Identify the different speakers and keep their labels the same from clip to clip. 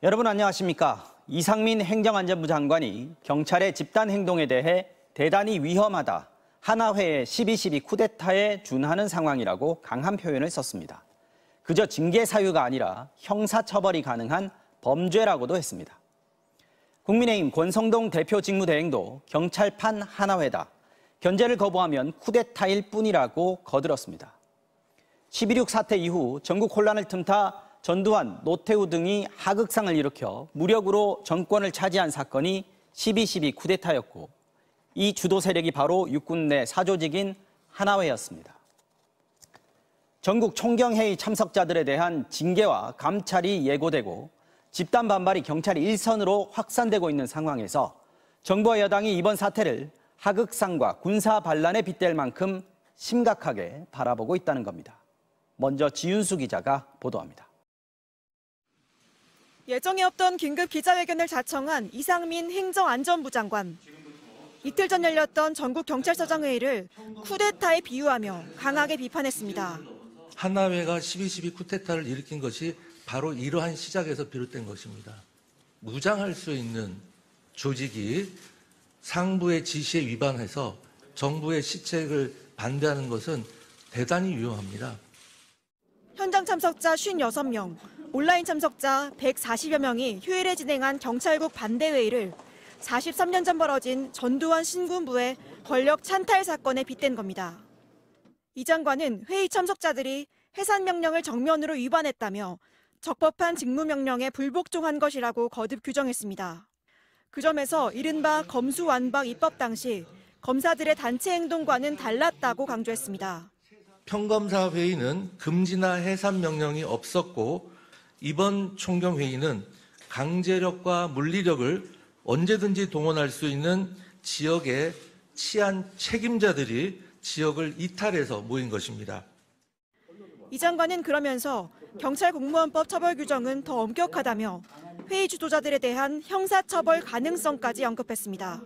Speaker 1: 여러분 안녕하십니까? 이상민 행정안전부 장관이 경찰의 집단 행동에 대해 대단히 위험하다, 하나회의 12.12 쿠데타에 준하는 상황이라고 강한 표현을 썼습니다. 그저 징계 사유가 아니라 형사처벌이 가능한 범죄라고도 했습니다. 국민의힘 권성동 대표 직무대행도 경찰판 하나회다, 견제를 거부하면 쿠데타일 뿐이라고 거들었습니다. 12.6 사태 이후 전국 혼란을 틈타 전두환, 노태우 등이 하극상을 일으켜 무력으로 정권을 차지한 사건이 12.12 쿠데타였고, 이 주도 세력이 바로 육군 내 사조직인 하나회였습니다. 전국 총경회의 참석자들에 대한 징계와 감찰이 예고되고 집단 반발이 경찰 일선으로 확산되고 있는 상황에서 정부와 여당이 이번 사태를 하극상과 군사 반란에 빗댈 만큼 심각하게 바라보고 있다는 겁니다. 먼저 지윤수 기자가 보도합니다.
Speaker 2: 예정에 없던 긴급 기자회견을 자청한 이상민 행정안전부 장관. 이틀 전 열렸던 전국 경찰서장 회의를 쿠데타에 비유하며 강하게 비판했습니다.
Speaker 3: 하나회가 12.12 쿠데타를 일으킨 것이 바로 이러한 시작에서 비롯된 것입니다. 무장할 수 있는 조직이 상부의 지시에 위반해서 정부의 시책을 반대하는 것은 대단히 위험합니다. 현장
Speaker 2: 참석자 56명, 온라인 참석자 140여 명이 휴일에 진행한 경찰국 반대회의를 43년 전 벌어진 전두환 신군부의 권력 찬탈 사건에 빗댄 겁니다. 이 장관은 회의 참석자들이 해산명령을 정면으로 위반했다며 적법한 직무명령에 불복종한 것이라고 거듭 규정했습니다. 그 점에서 이른바 검수완박 입법 당시 검사들의 단체 행동과는 달랐다고 강조했습니다.
Speaker 3: 평검사 회의는 금지나 해산 명령이 없었고, 이번 총경회의는 강제력과 물리력을 언제든지 동원할 수 있는 지역의 치안 책임자들이 지역을 이탈해서 모인 것입니다.
Speaker 2: 이 장관은 그러면서 경찰공무원법 처벌 규정은 더 엄격하다며 회의 주도자들에 대한 형사처벌 가능성까지 언급했습니다.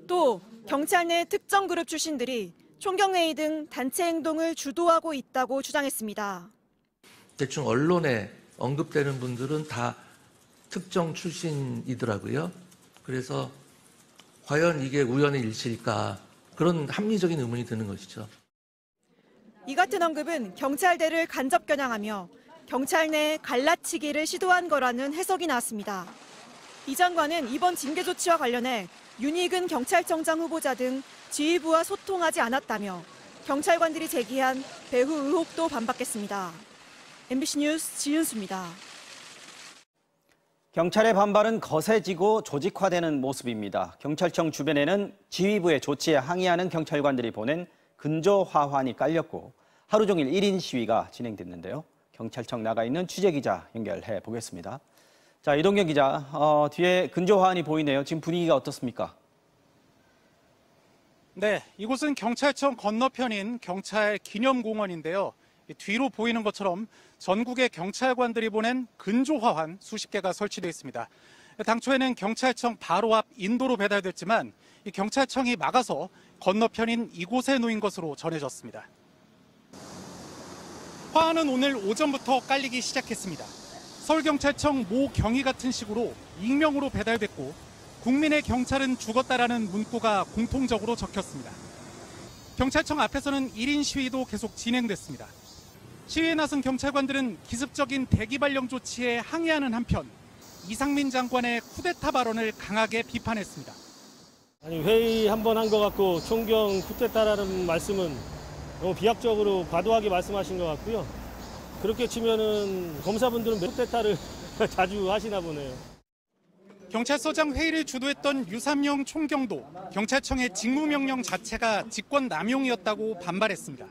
Speaker 2: 또 경찰 내 특정 그룹 출신들이 총경회의 등 단체 행동을 주도하고 있다고 주장했습니다.
Speaker 3: 대충 언론에 언급되는 분들은 다 특정 출신이더라고요. 그래서 과연 이게 우연의 일치일까, 그런 합리적인 의문이 드는 것이죠.
Speaker 2: 이 같은 언급은 경찰대를 간접 겨냥하며 경찰 내 갈라치기를 시도한 거라는 해석이 나왔습니다. 이 장관은 이번 징계 조치와 관련해 윤익은 경찰청장 후보자 등 지휘부와 소통하지 않았다며 경찰관들이 제기한 배후 의혹도 반박했습니다. MBC 뉴스 지윤수입니다.
Speaker 1: 경찰의 반발은 거세지고 조직화되는 모습입니다. 경찰청 주변에는 지휘부의 조치에 항의하는 경찰관들이 보낸 근조화환이 깔렸고 하루 종일 1인 시위가 진행됐는데요. 경찰청 나가 있는 취재기자 연결해 보겠습니다. 자, 이동경 기자, 뒤에 근조화환이 보이네요. 지금 분위기가 어떻습니까?
Speaker 4: 네, 이곳은 경찰청 건너편인 경찰 기념공원인데요. 뒤로 보이는 것처럼 전국의 경찰관들이 보낸 근조화환 수십 개가 설치되어 있습니다. 당초에는 경찰청 바로 앞 인도로 배달됐지만 이 경찰청이 막아서 건너편인 이곳에 놓인 것으로 전해졌습니다. 화환은 오늘 오전부터 깔리기 시작했습니다. 서울경찰청 모 경위 같은 식으로 익명으로 배달됐고 국민의 경찰은 죽었다라는 문구가 공통적으로 적혔습니다. 경찰청 앞에서는 1인 시위도 계속 진행됐습니다. 시위에 나선 경찰관들은 기습적인 대기발령 조치에 항의하는 한편 이상민 장관의 쿠데타 발언을 강하게 비판했습니다.
Speaker 5: 아니, 회의 한 번 한 것 같고 총경 쿠데타라는 말씀은 너무 비약적으로 과도하게 말씀하신 것 같고요. 그렇게 치면은 검사분들은 쿠데타를 자주 하시나 보네요.
Speaker 4: 경찰서장 회의를 주도했던 유삼영 총경도 경찰청의 직무명령 자체가 직권남용이었다고 반발했습니다.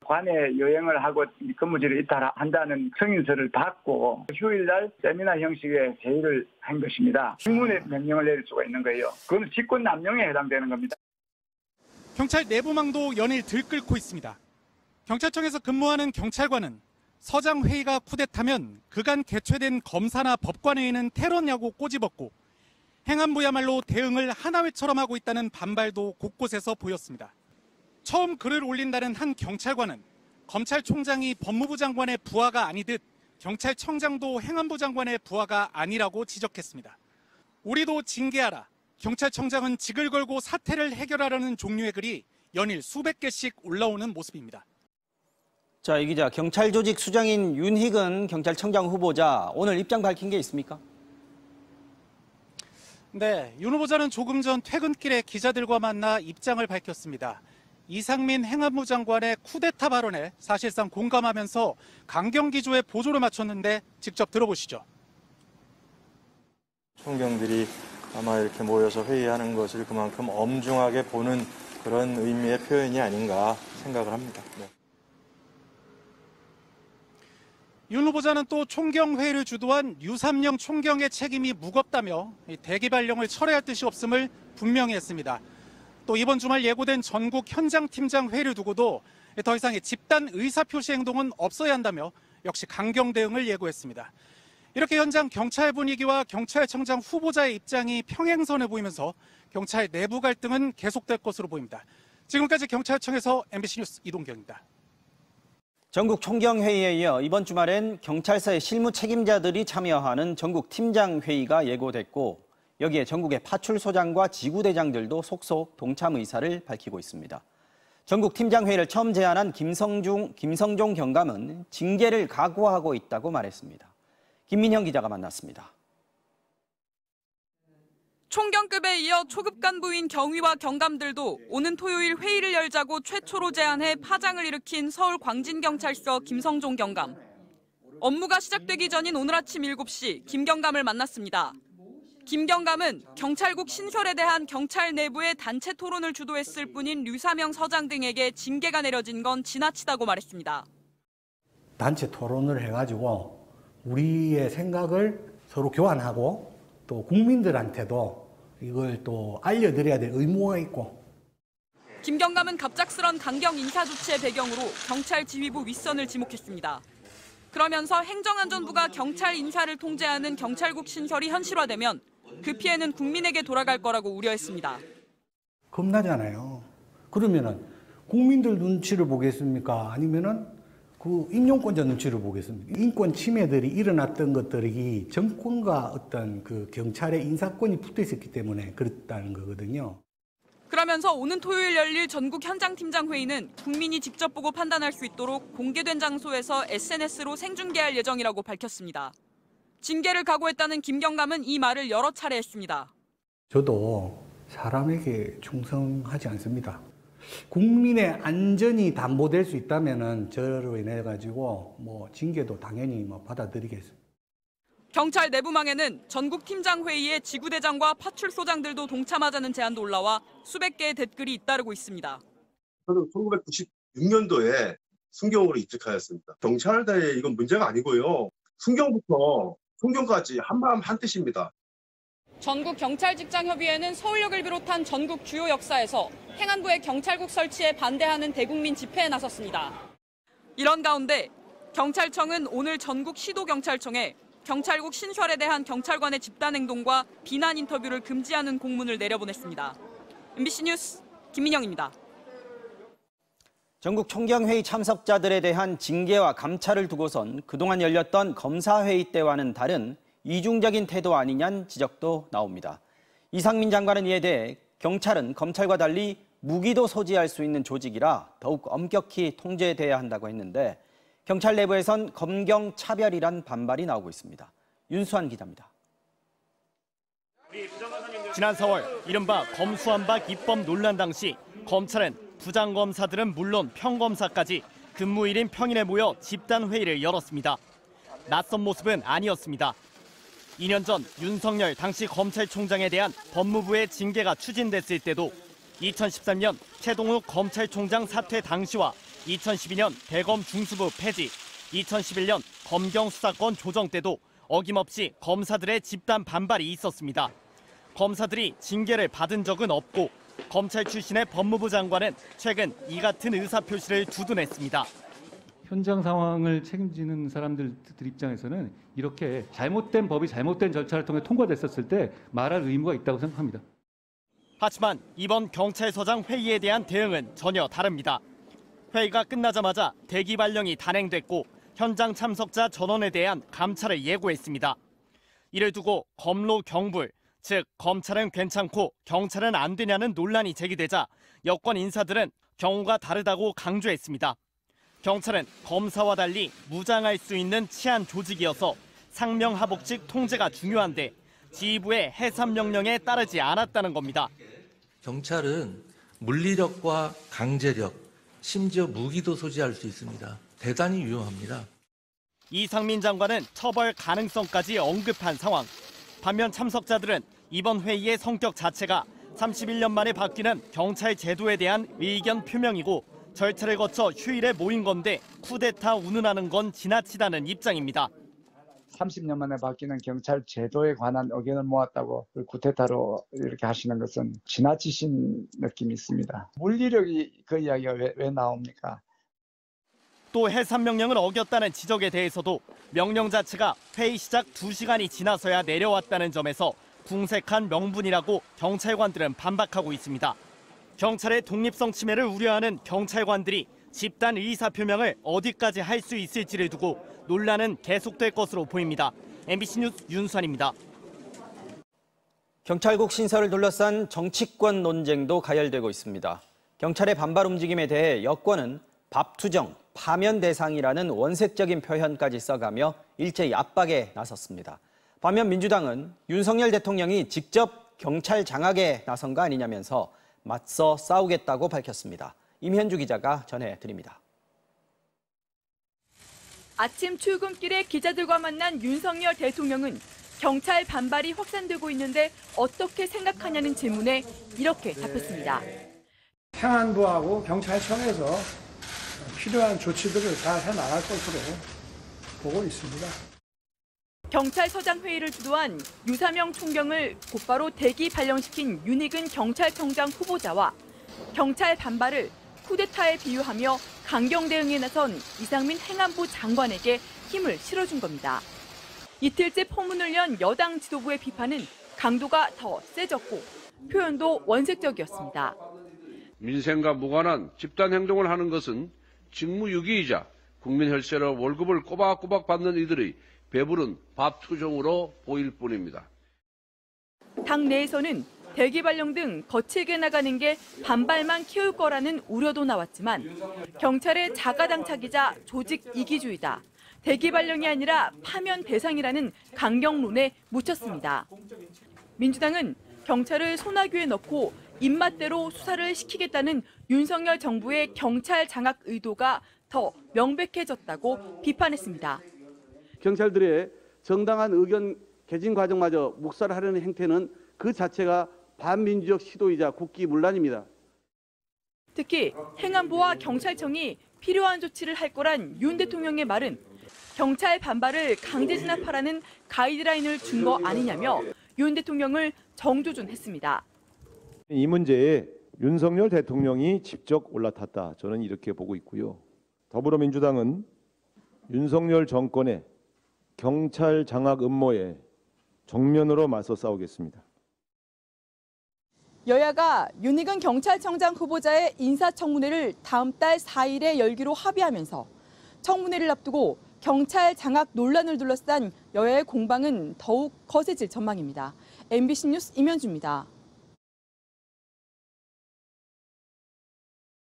Speaker 6: 관에 여행을 하고 근무지를 이탈한다는 승인서를 받고 휴일날 세미나 형식의 회의를 한 것입니다. 직무의 명령을 내릴 수가 있는 거예요. 그건 직권남용에 해당되는 겁니다.
Speaker 4: 경찰 내부망도 연일 들끓고 있습니다. 경찰청에서 근무하는 경찰관은 서장 회의가 쿠데타면 그간 개최된 검사나 법관회의는 테러냐고 꼬집었고 행안부야말로 대응을 하나회처럼 하고 있다는 반발도 곳곳에서 보였습니다. 처음 글을 올린다는 한 경찰관은 검찰총장이 법무부 장관의 부하가 아니듯 경찰청장도 행안부 장관의 부하가 아니라고 지적했습니다. 우리도 징계하라. 경찰청장은 직을 걸고 사태를 해결하라는 종류의 글이 연일 수백 개씩 올라오는 모습입니다.
Speaker 1: 자, 이 기자, 경찰 조직 수장인 윤희근 경찰청장 후보자 오늘 입장 밝힌 게 있습니까?
Speaker 4: 네, 윤 후보자는 조금 전 퇴근길에 기자들과 만나 입장을 밝혔습니다. 이상민 행안부 장관의 쿠데타 발언에 사실상 공감하면서 강경 기조에 보조를 맞췄는데 직접 들어보시죠.
Speaker 7: 총경들이 아마 이렇게 모여서 회의하는 것을 그만큼 엄중하게 보는 그런 의미의 표현이 아닌가 생각을 합니다. 네.
Speaker 4: 윤 후보자는 또 총경회의를 주도한 유삼영 총경의 책임이 무겁다며 대기 발령을 철회할 뜻이 없음을 분명히 했습니다. 또 이번 주말 예고된 전국 현장팀장 회의를 두고도 더 이상의 집단 의사표시 행동은 없어야 한다며 역시 강경 대응을 예고했습니다. 이렇게 현장 경찰 분위기와 경찰청장 후보자의 입장이 평행선에 보이면서 경찰 내부 갈등은 계속될 것으로 보입니다. 지금까지 경찰청에서 MBC 뉴스 이동경입니다.
Speaker 1: 전국 총경회의에 이어 이번 주말엔 경찰서의 실무 책임자들이 참여하는 전국 팀장회의가 예고됐고 여기에 전국의 파출소장과 지구대장들도 속속 동참 의사를 밝히고 있습니다. 전국 팀장회의를 처음 제안한 김성종 경감은 징계를 각오하고 있다고 말했습니다. 김민형 기자가 만났습니다.
Speaker 8: 총경급에 이어 초급 간부인 경위와 경감들도 오는 토요일 회의를 열자고 최초로 제안해 파장을 일으킨 서울 광진경찰서 김성종 경감. 업무가 시작되기 전인 오늘 아침 7시 김 경감을 만났습니다. 김 경감은 경찰국 신설에 대한 경찰 내부의 단체 토론을 주도했을 뿐인 류사명 서장 등에게 징계가 내려진 건 지나치다고 말했습니다.
Speaker 9: 단체 토론을 해가지고 우리의 생각을 서로 교환하고 또 국민들한테도 이걸 또 알려드려야 될 의무가 있고.
Speaker 8: 김 경감은 갑작스런 강경 인사 조치의 배경으로 경찰 지휘부 윗선을 지목했습니다. 그러면서 행정안전부가 경찰 인사를 통제하는 경찰국 신설이 현실화되면 그 피해는 국민에게 돌아갈 거라고 우려했습니다.
Speaker 9: 겁나잖아요. 그러면은 국민들 눈치를 보겠습니까? 아니면은 그 임용권자 눈치를 보겠습니까? 인권 침해들이 일어났던 것들이 정권과 어떤 그 경찰의 인사권이 붙어 있었기 때문에 그렇다는 거거든요.
Speaker 8: 그러면서 오는 토요일 열릴 전국 현장팀장 회의는 국민이 직접 보고 판단할 수 있도록 공개된 장소에서 SNS로 생중계할 예정이라고 밝혔습니다. 징계를 각오했다는 김 경감은 이 말을 여러 차례 했습니다.
Speaker 9: 저도 사람에게 충성하지 않습니다. 국민의 안전이 담보될 수 있다면은 저로 인해 가지고 징계도 당연히 받아들이겠습니다.
Speaker 8: 경찰 내부망에는 전국 팀장 회의에 지구대장과 파출소장들도 동참하자는 제안도 올라와 수백 개의 댓글이 잇따르고 있습니다.
Speaker 10: 저는 1996년도에 순경으로 입직하였습니다. 경찰대에 이건 문제가 아니고요. 순경부터 총경까지 한마음 한뜻입니다.
Speaker 8: 전국 경찰직장협의회는 서울역을 비롯한 전국 주요 역사에서 행안부의 경찰국 설치에 반대하는 대국민 집회에 나섰습니다. 이런 가운데 경찰청은 오늘 전국 시도경찰청에 경찰국 신설에 대한 경찰관의 집단행동과 비난 인터뷰를 금지하는 공문을 내려보냈습니다. MBC 뉴스 김민영입니다.
Speaker 1: 전국 총경회의 참석자들에 대한 징계와 감찰을 두고선 그동안 열렸던 검사회의 때와는 다른 이중적인 태도 아니냐는 지적도 나옵니다. 이상민 장관은 이에 대해 경찰은 검찰과 달리 무기도 소지할 수 있는 조직이라 더욱 엄격히 통제돼야 한다고 했는데 경찰 내부에선 검경 차별이란 반발이 나오고 있습니다. 윤수환 기자입니다.
Speaker 11: 지난 4월 이른바 검수완박 입법 논란 당시 검찰은 부장검사들은 물론 평검사까지 근무일인 평일에 모여 집단회의를 열었습니다. 낯선 모습은 아니었습니다. 2년 전 윤석열 당시 검찰총장에 대한 법무부의 징계가 추진됐을 때도 2013년 최동욱 검찰총장 사퇴 당시와 2012년 대검 중수부 폐지, 2011년 검경 수사권 조정 때도 어김없이 검사들의 집단 반발이 있었습니다. 검사들이 징계를 받은 적은 없고 검찰 출신의 법무부 장관은 최근 이 같은 의사표시를 두둔했습니다.
Speaker 12: 현장 상황을 책임지는 사람들 입장에서는 이렇게 잘못된 법이 잘못된 절차를 통해 통과됐었을 때 말할 의무가 있다고 생각합니다.
Speaker 11: 하지만 이번 경찰서장 회의에 대한 대응은 전혀 다릅니다. 회의가 끝나자마자 대기 발령이 단행됐고 현장 참석자 전원에 대한 감찰을 예고했습니다. 이를 두고 검로 경불, 즉 검찰은 괜찮고 경찰은 안 되냐는 논란이 제기되자 여권 인사들은 경우가 다르다고 강조했습니다. 경찰은 검사와 달리 무장할 수 있는 치안 조직이어서 상명하복직 통제가 중요한데 지휘부의 해산 명령에 따르지 않았다는 겁니다.
Speaker 3: 경찰은 물리력과 강제력, 심지어 무기도 소지할 수 있습니다. 대단히 유용합니다.
Speaker 11: 이상민 장관은 처벌 가능성까지 언급한 상황. 반면 참석자들은 이번 회의의 성격 자체가 31년 만에 바뀌는 경찰 제도에 대한 의견 표명이고 절차를 거쳐 휴일에 모인 건데 쿠데타 운운하는 건 지나치다는 입장입니다.
Speaker 13: 30년 만에 바뀌는 경찰 제도에 관한 의견을 모았다고 쿠데타로 이렇게 하시는 것은 지나치신 느낌이 있습니다. 물리력이 그 이야기가 왜 나옵니까?
Speaker 11: 또 해산 명령을 어겼다는 지적에 대해서도 명령 자체가 회의 시작 2시간이 지나서야 내려왔다는 점에서 궁색한 명분이라고 경찰관들은 반박하고 있습니다. 경찰의 독립성 침해를 우려하는 경찰관들이 집단 의사표명을 어디까지 할 수 있을지를 두고 논란은 계속될 것으로 보입니다. MBC 뉴스 윤수환입니다.
Speaker 1: 경찰국 신설을 둘러싼 정치권 논쟁도 가열되고 있습니다. 경찰의 반발 움직임에 대해 여권은 밥투정, 파면 대상이라는 원색적인 표현까지 써가며 일제히 압박에 나섰습니다. 반면 민주당은 윤석열 대통령이 직접 경찰 장악에 나선 거 아니냐면서 맞서 싸우겠다고 밝혔습니다. 임현주 기자가 전해드립니다.
Speaker 14: 아침 출근길에 기자들과 만난 윤석열 대통령은 경찰 반발이 확산되고 있는데 어떻게 생각하냐는 질문에 이렇게 답했습니다.
Speaker 15: 행안부하고 경찰청에서 필요한 조치들을 다 해나갈 것으로 보고 있습니다.
Speaker 14: 경찰서장 회의를 주도한 유사명 총경을 곧바로 대기 발령시킨 윤익은 경찰청장 후보자와 경찰 반발을 쿠데타에 비유하며 강경 대응에 나선 이상민 행안부 장관에게 힘을 실어준 겁니다. 이틀째 포문을 연 여당 지도부의 비판은 강도가 더 세졌고 표현도 원색적이었습니다.
Speaker 16: 민생과 무관한 집단 행동을 하는 것은 직무유기이자 국민 혈세로 월급을 꼬박꼬박 받는 이들의 배부른 밥투정으로 보일 뿐입니다.
Speaker 14: 당 내에서는 대기 발령 등 거칠게 나가는 게 반발만 키울 거라는 우려도 나왔지만 경찰의 자가당착이자 조직 이기주의다. 대기 발령이 아니라 파면 대상이라는 강경론에 묻혔습니다. 민주당은 경찰을 소나귀에 넣고 입맛대로 수사를 시키겠다는 윤석열 정부의 경찰 장악 의도가 더 명백해졌다고 비판했습니다.
Speaker 17: 경찰들의 정당한 의견 개진 과정마저 묵살하려는 행태는 그 자체가 반민주적 시도이자 국기문란입니다.
Speaker 14: 특히 행안부와 경찰청이 필요한 조치를 할 거란 윤 대통령의 말은 경찰 반발을 강제 진압하라는 가이드라인을 준 거 아니냐며 윤 대통령을 정조준했습니다.
Speaker 18: 이 문제에 윤석열 대통령이 직접 올라탔다. 저는 이렇게 보고 있고요. 더불어민주당은 윤석열 정권의 경찰 장악 음모에 정면으로 맞서 싸우겠습니다.
Speaker 14: 여야가 윤익은 경찰청장 후보자의 인사청문회를 다음 달 4일에 열기로 합의하면서 청문회를 앞두고 경찰 장악 논란을 둘러싼 여야의 공방은 더욱 거세질 전망입니다. MBC 뉴스 임현주입니다.